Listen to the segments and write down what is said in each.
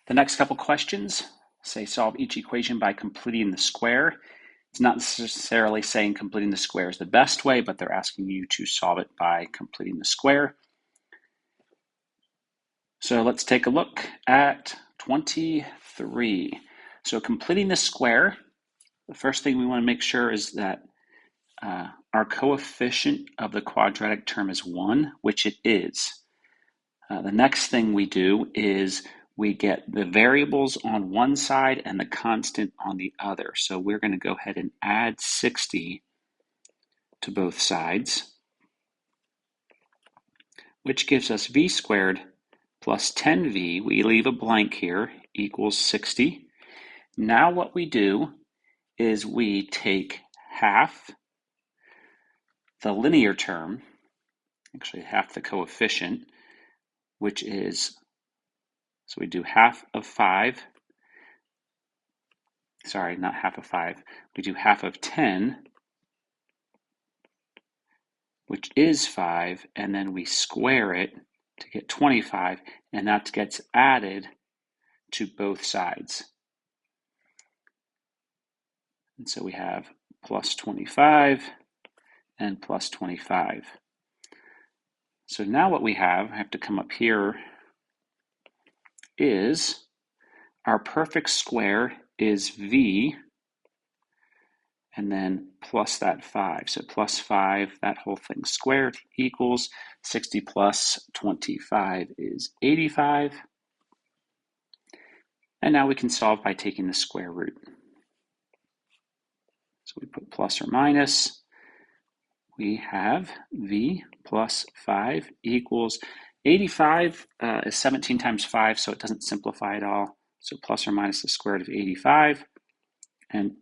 The next couple questions say solve each equation by completing the square. It's not necessarily saying completing the square is the best way, but they're asking you to solve it by completing the square. So let's take a look at 23. So completing the square, the first thing we want to make sure is that our coefficient of the quadratic term is 1, which it is. The next thing we do is we get the variables on one side and the constant on the other. So we're going to go ahead and add 60 to both sides, which gives us v squared plus 10v. We leave a blank here, equals 60. Now what we do is we take half the linear term, actually half the coefficient, which is, so we do half of 5, sorry, not half of 5, we do half of 10, which is 5, and then we square it to get 25, and that gets added to both sides. And so we have plus 25 and plus 25. So now what we have, I have to come up here, is our perfect square is v, and then plus that 5. So plus 5, that whole thing squared, equals 60 plus 25 is 85. And now we can solve by taking the square root. So we put plus or minus. We have v plus 5 equals 85 is 17 times 5, so it doesn't simplify at all. So plus or minus the square root of 85. And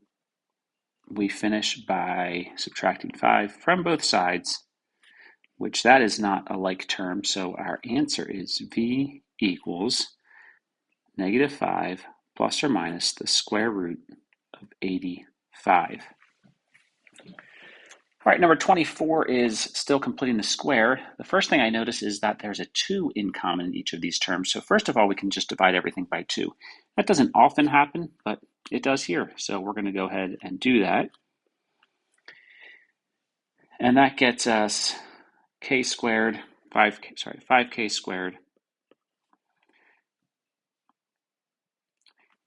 we finish by subtracting 5 from both sides, which that is not a like term. So our answer is v equals negative 5 plus or minus the square root of 85. All right, number 24 is still completing the square. The first thing I notice is that there's a 2 in common in each of these terms. So first of all, we can just divide everything by 2. That doesn't often happen, but it does here. So we're going to go ahead and do that. And that gets us k squared, 5k squared.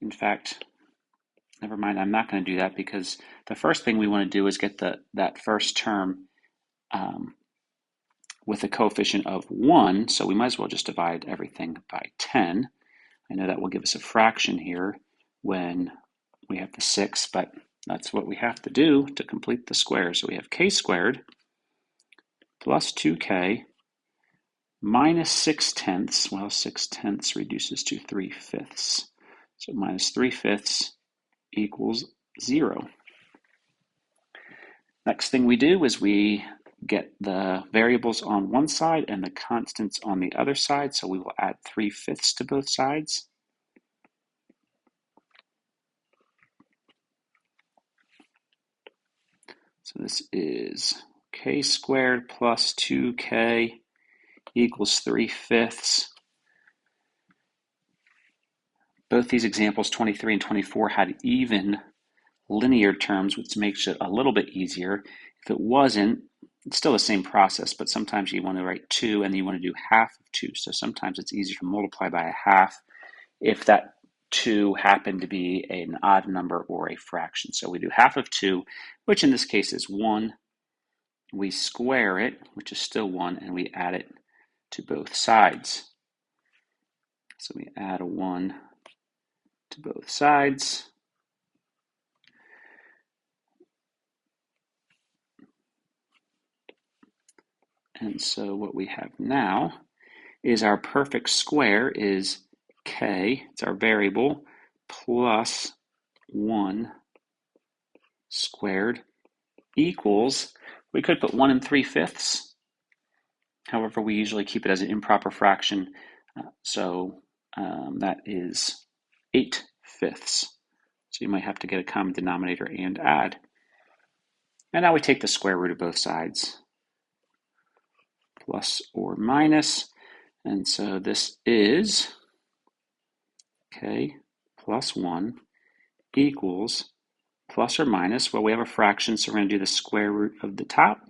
In fact, never mind, I'm not going to do that because the first thing we want to do is get that first term with a coefficient of 1, so we might as well just divide everything by 10. I know that will give us a fraction here when we have the 6, but that's what we have to do to complete the square. So we have k squared plus 2k minus 6/10. Well, 6/10 reduces to 3/5. So minus 3/5 equals 0. Next thing we do is we get the variables on one side and the constants on the other side. So we will add 3/5 to both sides. So this is k squared plus 2k equals 3/5. Both these examples, 23 and 24, had even linear terms, which makes it a little bit easier. If it wasn't, it's still the same process, but sometimes you want to write 2 and you want to do half of 2. So sometimes it's easier to multiply by a half if that 2 happened to be an odd number or a fraction. So we do half of 2, which in this case is 1. We square it, which is still 1, and we add it to both sides. So we add a 1 to both sides. And so what we have now is our perfect square is k, it's our variable, plus 1 squared equals, we could put 1 3/5. However, we usually keep it as an improper fraction. So that is 8/5. So you might have to get a common denominator and add. And now we take the square root of both sides, plus or minus. And so this is k plus 1 equals plus or minus, well, we have a fraction, so we're going to do the square root of the top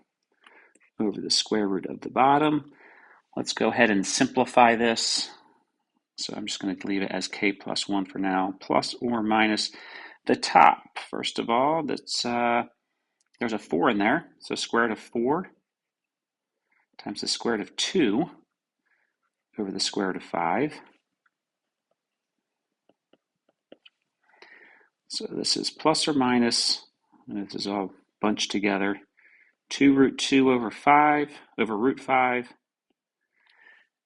over the square root of the bottom. Let's go ahead and simplify this. So I'm just going to leave it as k plus 1 for now, plus or minus the top. First of all, there's a 4 in there, so square root of 4 times the square root of 2 over the square root of 5. So this is plus or minus, and this is all bunched together, 2 root 2 over 5 over root 5,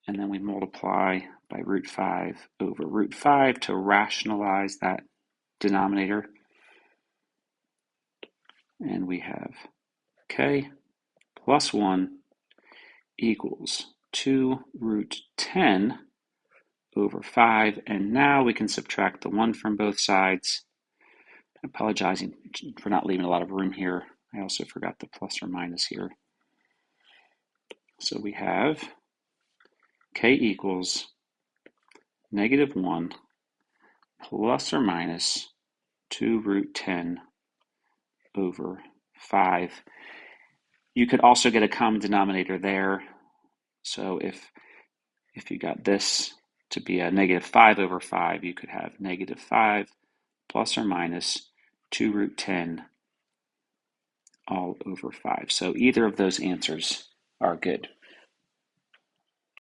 and then we multiply by root 5 over root 5 to rationalize that denominator. And we have k plus 1 equals 2 root 10 over 5. And now we can subtract the 1 from both sides. Apologizing for not leaving a lot of room here. I also forgot the plus or minus here. So we have k equals negative 1 plus or minus 2 root 10 over 5. You could also get a common denominator there. So if you got this to be a negative 5 over 5, you could have negative 5 plus or minus 2 root 10 all over 5. So either of those answers are good.